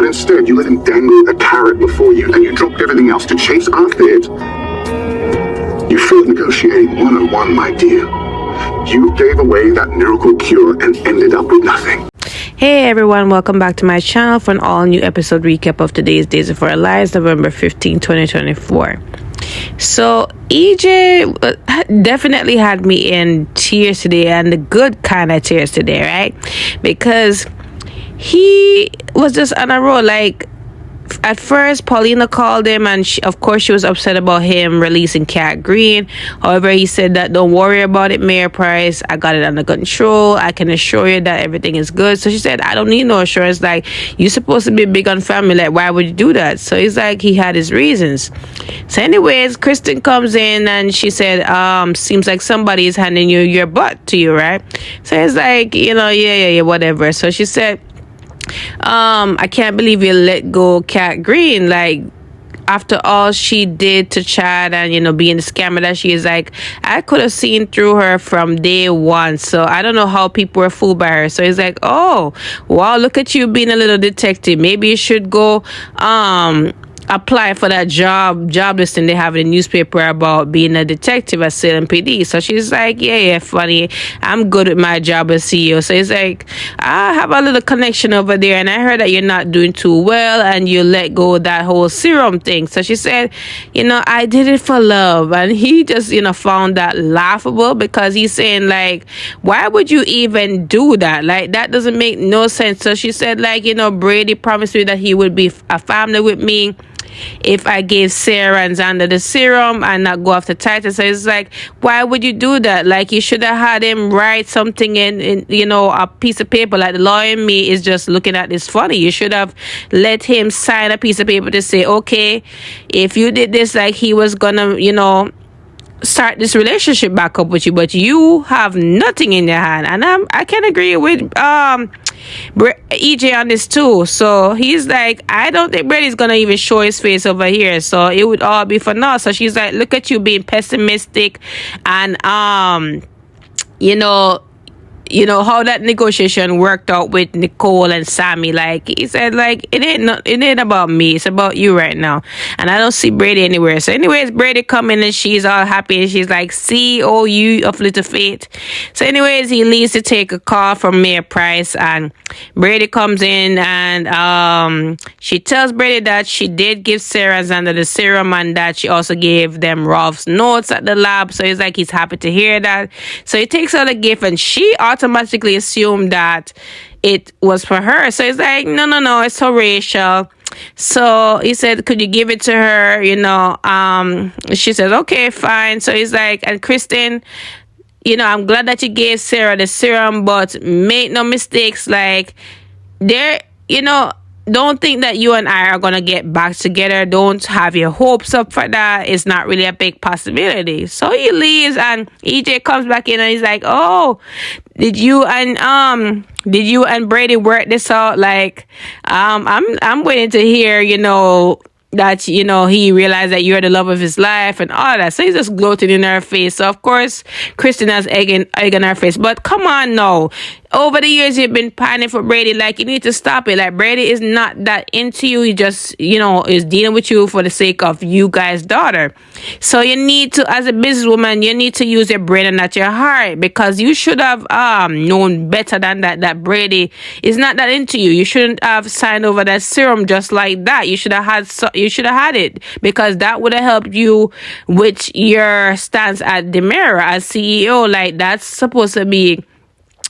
But instead, you let him dangle a carrot before you, and you dropped everything else to chase after it. You failed negotiating 101, my dear. You gave away that miracle cure and ended up with nothing. Hey everyone, welcome back to my channel for an all new episode recap of today's Days of Our Lives, November 15, 2024. So EJ definitely had me in tears today, and the good kind of tears today, right? Because he was just on a roll. Like, at first, Paulina called him, and of course she was upset about him releasing Cat Green. However, he said that don't worry about it, Mayor Price. I got it under control. I can assure you that everything is good. So she said, I don't need no assurance. Like, you're supposed to be big on family. Like, why would you do that? So he's like, he had his reasons. So anyways, Kristen comes in and she said, seems like somebody is handing you your butt to you, right? So he's like, yeah, whatever. So she said, I can't believe you let go Cat Green. Like, after all she did to Chad and, being the scammer that she is, like, I could have seen through her from day one. So I don't know how people were fooled by her. So he's like, oh, wow, look at you being a little detective. Maybe you should go, apply for that job listing they have in the newspaper about being a detective at Salem PD. So she's like, yeah, funny. I'm good at my job as CEO. So he's like, I have a little connection over there, and I heard that you're not doing too well and you let go of that whole serum thing. So she said, I did it for love. And he just, found that laughable, because he's saying, like, why would you even do that? Like, that doesn't make no sense. So she said, like, Brady promised me that he would be a family with me if I gave Sarah and Xander the serum and not go after Titus. So it's like, why would you do that? Like, you should have had him write something in a piece of paper. Like, the lawyer in me is just looking at this funny. You should have let him sign a piece of paper to say, okay, if you did this, like, he was gonna, start this relationship back up with you, but you have nothing in your hand. And I can agree with EJ on this too. So he's like, I don't think Brady's gonna even show his face over here, so it would all be for now. So she's like, look at you being pessimistic, and how that negotiation worked out with Nicole and Sammy. Like, he said, like, it ain't about me, it's about you right now. And I don't see Brady anywhere. So anyways, Brady come in and she's all happy, and she's like, COU of Little Faith. So anyways, he leaves to take a call from Mayor Price, and Brady comes in, and she tells Brady that she did give Sarah and Xander the serum, and that she also gave them Rolf's notes at the lab. So he's like, he's happy to hear that. So he takes out a gift, and she automatically assumed that it was for her. So he's like, no, it's for Rachel. So he said, could you give it to her? She says, okay, fine. So he's like, and Kristen, I'm glad that you gave Sarah the serum, but make no mistakes. Like, don't think that you and I are going to get back together. Don't have your hopes up for that. It's not really a big possibility. So he leaves, and EJ comes back in, and he's like, oh, did you and Brady work this out? Like, I'm waiting to hear, that, he realized that you're the love of his life and all that. So he's just gloating in her face. So, of course, Kristen has egg in her face. But come on now. Over the years, you've been pining for Brady. Like, you need to stop it. Like, Brady is not that into you. He just, is dealing with you for the sake of you guys' daughter. So you need to, as a businesswoman, you need to use your brain and not your heart, because you should have known better than that Brady is not that into you. You shouldn't have signed over that serum just like that. You should have had it, because that would have helped you with your stance at Demira as CEO. Like, that's supposed to be,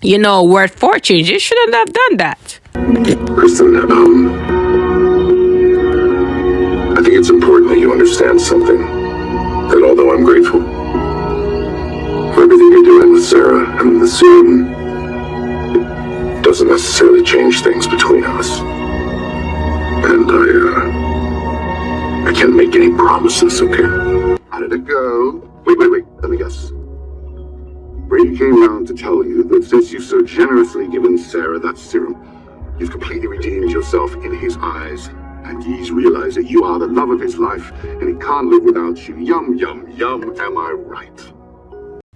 worth fortunes. You shouldn't have done that. Kristen, I think it's important that you understand something. That although I'm grateful for everything you're doing with Sarah and the serum, it doesn't necessarily change things between us. And I can't make any promises, okay? How did it go? Wait, let me guess. Brady came round to tell you that since you've so generously given Sarah that serum, you've completely redeemed yourself in his eyes, and he's realized that you are the love of his life, and he can't live without you. Yum, yum, yum, am I right?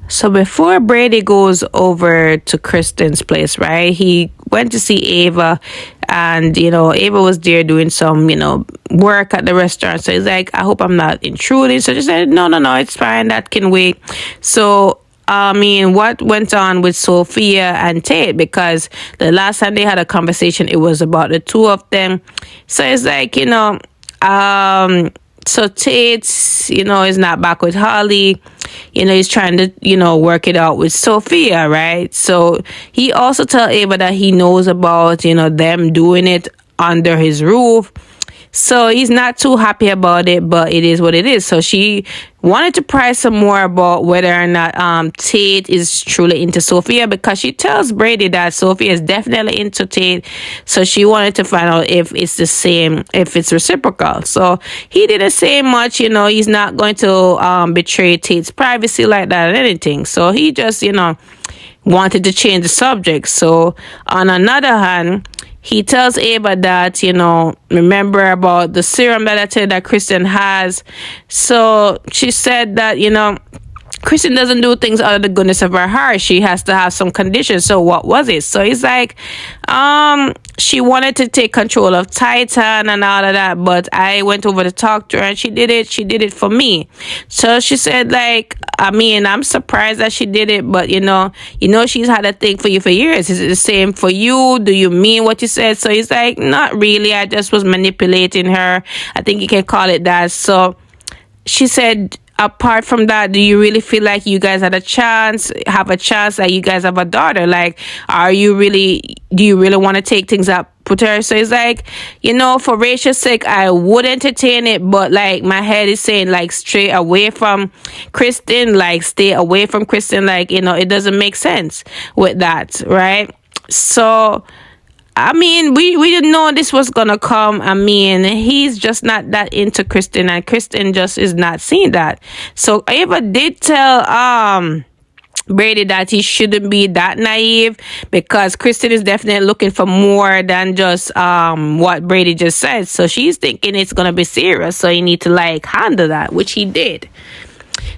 So before Brady goes over to Kristen's place, right, he went to see Ava and Ava was there doing some work at the restaurant. So he's like, I hope I'm not intruding. So she said, no, it's fine, that can wait. So what went on with Sophia and Tate, because the last time they had a conversation, it was about the two of them. So it's like, so Tate, is not back with Holly. He's trying to, work it out with Sophia, right? So he also tell Ava that he knows about, them doing it under his roof. So he's not too happy about it, but it is what it is. So she wanted to pry some more about whether or not Tate is truly into Sophia, because she tells Brady that Sophia is definitely into Tate. So she wanted to find out if it's the same, if it's reciprocal. So he didn't say much, he's not going to betray Tate's privacy like that or anything. So he just, wanted to change the subject. So on another hand, he tells Ava that, remember about the serum that I said that Kristen has. So she said that, Kristen doesn't do things out of the goodness of her heart. She has to have some conditions. So what was it? So he's like, she wanted to take control of Titan and all of that, but I went over to talk to her and she did it. She did it for me. So she said, like, I'm surprised that she did it, but she's had a thing for you for years. Is it the same for you? Do you mean what you said? So he's like, not really. I just was manipulating her. I think you can call it that. So she said, apart from that, do you really feel like you guys have a chance that you guys have a daughter? Like, do you really want to take things up with her? So it's like, for Rachel's sake, I would entertain it, but like my head is saying, like, stay away from Kristen, like stay away from Kristen, like, it doesn't make sense with that, right? So we didn't know this was gonna come. He's just not that into Kristen, and Kristen just is not seeing that. So Ava did tell Brady that he shouldn't be that naive, because Kristen is definitely looking for more than just what Brady just said. So she's thinking it's gonna be serious. So you need to like handle that, which he did.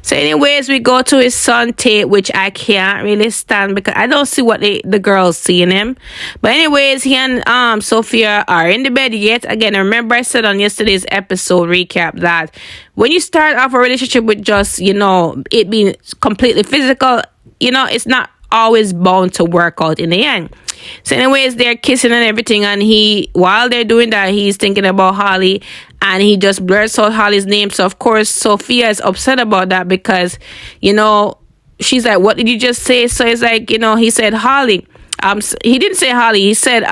So anyways, we go to his son Tate, which I can't really stand because I don't see what the girls see in him. But anyways, he and Sophia are in the bed yet again. Remember I said on yesterday's episode recap that when you start off a relationship with just, it being completely physical, it's not always bound to work out in the end. So anyways, they're kissing and everything, and while they're doing that, he's thinking about Holly, and he just blurts out Holly's name. So of course Sophia is upset about that, because she's like, what did you just say? So it's like, he said Holly. He didn't say Holly. He said,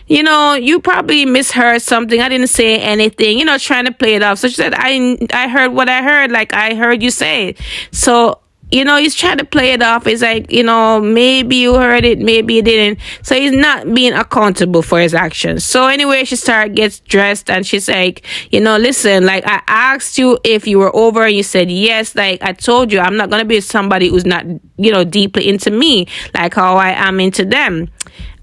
you probably misheard something. I didn't say anything, trying to play it off. So she said, I heard what I heard. Like, I heard you say it. So he's trying to play it off. It's like, maybe you heard it, maybe you didn't. So he's not being accountable for his actions. So anyway, gets dressed, and she's like, listen, like, I asked you if you were over, and you said yes. Like, I told you, I'm not going to be with somebody who's not, deeply into me, like how I am into them.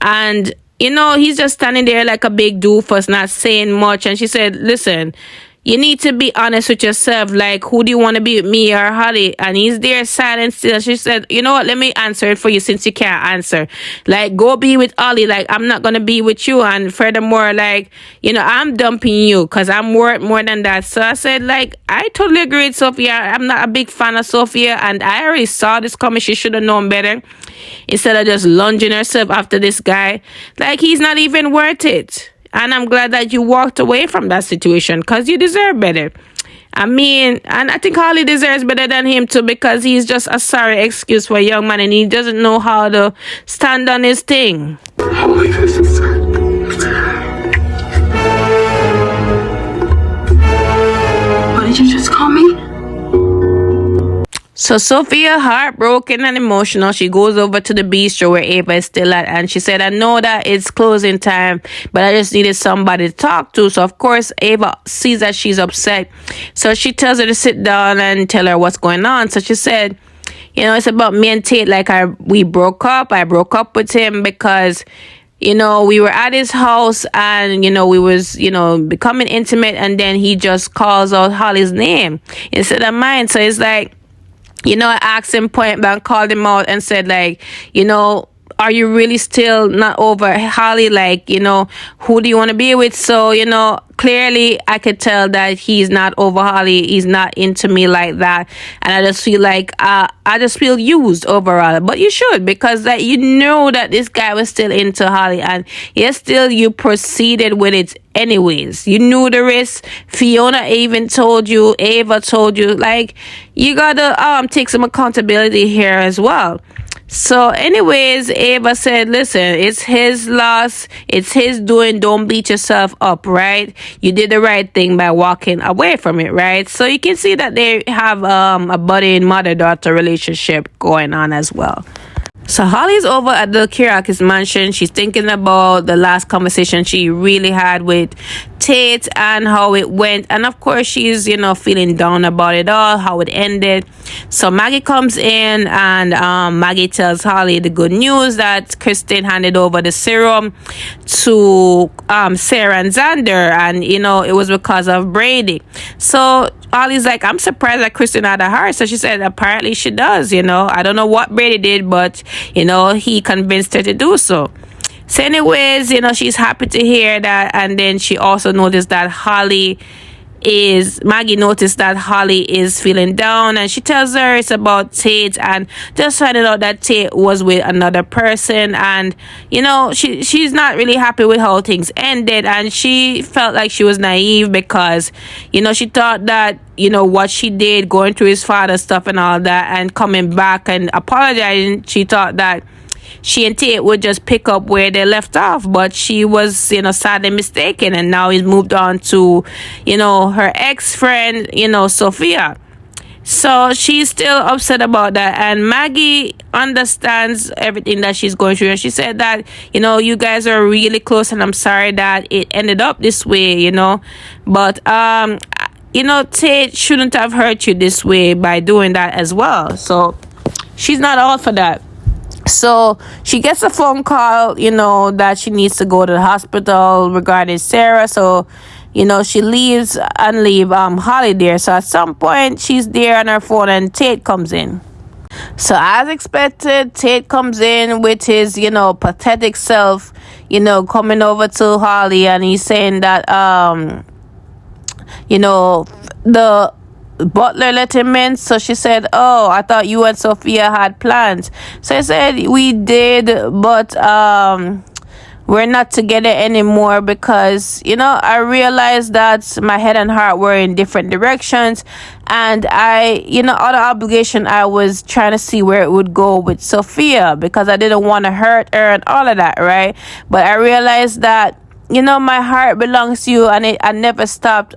And, he's just standing there like a big doofus, not saying much. And she said, listen, you need to be honest with yourself. Like, who do you want to be with, me or Holly? And he's there silent still. She said, you know what? Let me answer it for you since you can't answer. Like, go be with Holly. Like, I'm not going to be with you. And furthermore, like, I'm dumping you because I'm worth more than that. So I said, like, I totally agree with Sophia. I'm not a big fan of Sophia. And I already saw this coming. She should have known better. Instead of just lunging herself after this guy. Like, he's not even worth it. And I'm glad that you walked away from that situation, because you deserve better. And I think Holly deserves better than him too, because he's just a sorry excuse for a young man, and he doesn't know how to stand on his thing. Holy, this is... What did you just call me? So Sophia, heartbroken and emotional, she goes over to the bistro where Ava is still at, and she said, I know that it's closing time, but I just needed somebody to talk to. So of course Ava sees that she's upset, so she tells her to sit down and tell her what's going on. So she said, it's about me and Tate. Like, we broke up. I broke up with him because we were at his house, and we was becoming intimate, and then he just calls out Holly's name instead of mine. So it's like, I asked him point blank, called him out and said, like, are you really still not over Holly? Like, who do you want to be with? So, clearly I could tell that he's not over Holly. He's not into me like that. And I just feel like, I just feel used overall. But you should, because that that this guy was still into Holly, and yet still you proceeded with it anyways. You knew the risk. Fiona even told you, Ava told you, like, you gotta take some accountability here as well. So anyways, Ava said, listen, it's his loss, it's his doing, don't beat yourself up, right? You did the right thing by walking away from it, right? So you can see that they have a buddy and mother-daughter relationship going on as well. So Holly's over at the Kirakis mansion. She's thinking about the last conversation she really had with Tate and how it went. And of course, she's, feeling down about it all, how it ended. So Maggie comes in, and Maggie tells Holly the good news that Kristen handed over the serum to Sarah and Xander. And, it was because of Brady. So Holly's like, I'm surprised that Kristen had a heart. So she said, apparently she does, I don't know what Brady did, but, he convinced her to do so. So anyways, she's happy to hear that. And then she also noticed that Maggie noticed that Holly is feeling down, and she tells her it's about Tate, and just finding out that Tate was with another person. And she's not really happy with how things ended, and she felt like she was naive because she thought that what she did, going through his father's stuff and all that, and coming back and apologizing, she thought that she and Tate would just pick up where they left off, but she was, sadly mistaken, and now he's moved on to, her ex-friend, Sophia. So she's still upset about that, and Maggie understands everything that she's going through, and she said that, you guys are really close, and I'm sorry that it ended up this way, but, Tate shouldn't have hurt you this way by doing that as well. So she's not all for that. So she gets a phone call, that she needs to go to the hospital regarding Sarah. So, she leaves Holly there. So at some point she's there on her phone, and Tate comes in. So as expected, Tate comes in with his, pathetic self, coming over to Holly, and he's saying that, the butler let him in. So she said, oh, I thought you and Sophia had plans. So I said, we did, but we're not together anymore because I realized that my head and heart were in different directions, and I out of obligation I was trying to see where it would go with Sophia because I didn't want to hurt her and all of that, right? But I realized that my heart belongs to you, and I never stopped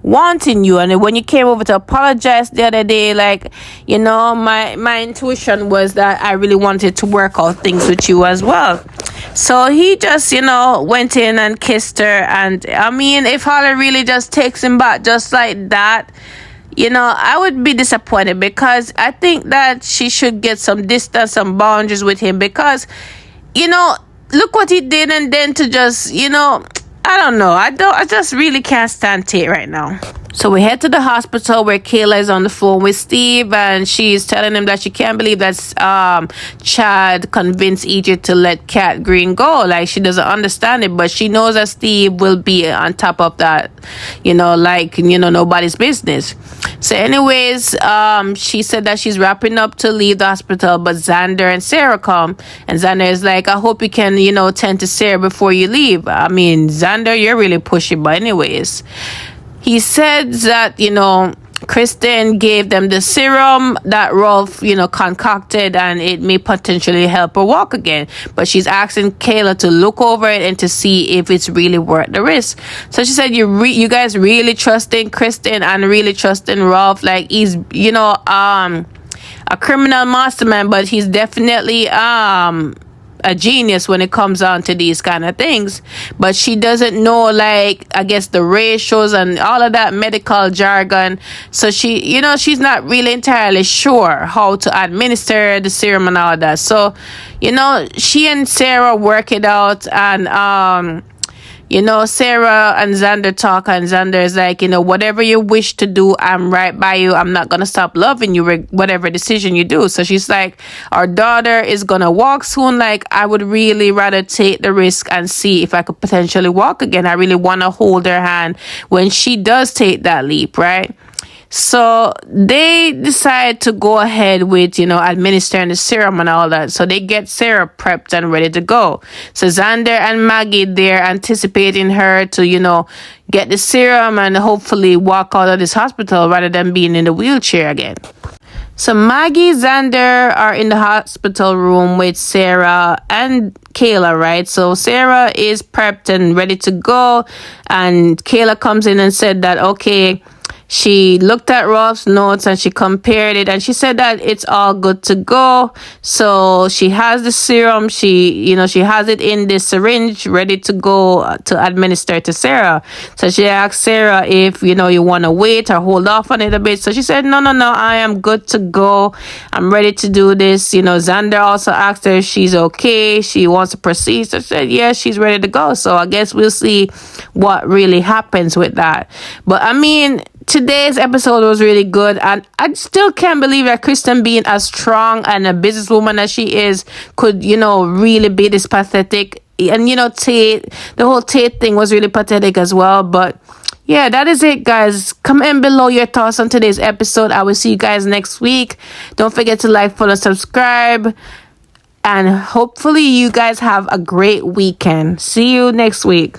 wanting you. And when you came over to apologize the other day, like my intuition was that I really wanted to work out things with you as well. So he just went in and kissed her. And I mean, if Holly really just takes him back just like that, I would be disappointed, because I think that she should get some distance, some boundaries with him, because look what he did, and then to just I don't know. I just really can't stand Tate right now. So we head to the hospital where Kayla is on the phone with Steve, and she's telling him that she can't believe that Chad convinced EJ to let Kat Green go. Like, she doesn't understand it, but she knows that Steve will be on top of that, nobody's business. So anyways, she said that she's wrapping up to leave the hospital, but Xander and Sarah come, and Xander is like, I hope you can, tend to Sarah before you leave. I mean, Xander, you're really pushy, but anyways, he said that, Kristen gave them the serum that Rolf, concocted, and it may potentially help her walk again. But she's asking Kayla to look over it and to see if it's really worth the risk. So she said, you guys really trusting Kristen and really trusting Rolf. Like, he's, a criminal mastermind, but he's definitely, a genius when it comes on to these kind of things. But she doesn't know, like, I guess the ratios and all of that medical jargon. So she, she's not really entirely sure how to administer the serum and all that. So, she and Sarah work it out, and you know, Sarah and Xander talk, and Xander is like, you know, whatever you wish to do, I'm right by you. I'm not gonna stop loving you, whatever decision you do. So she's like, our daughter is gonna walk soon. Like, I would really rather take the risk and see if I could potentially walk again. I really want to hold her hand when she does take that leap, right? So they decide to go ahead with, you know, administering the serum and all that. So they get Sarah prepped and ready to go. So Xander and Maggie, they're anticipating her to, you know, get the serum and hopefully walk out of this hospital rather than being in the wheelchair again. So Maggie, Xander are in the hospital room with Sarah and Kayla, right? So Sarah is prepped and ready to go. And Kayla comes in and said that, okay, she looked at Rolf's notes and she compared it and she said that it's all good to go. So she has the serum. She has it in this syringe ready to go to administer to Sarah. So she asked Sarah if, you know, you want to wait or hold off on it a bit. So she said, no, I am good to go. I'm ready to do this. You know, Xander also asked her if she's okay. She wants to proceed. So she said, yeah, she's ready to go. So I guess we'll see what really happens with that. But I mean, today's episode was really good, and I still can't believe that Kristen, being as strong and a businesswoman as she is, could, you know, really be this pathetic. And, you know, Tate, the whole Tate thing was really pathetic as well. But yeah, that is it, guys. Comment below your thoughts on today's episode. I will see you guys next week. Don't forget to like, follow, subscribe, and hopefully you guys have a great weekend. See you next week.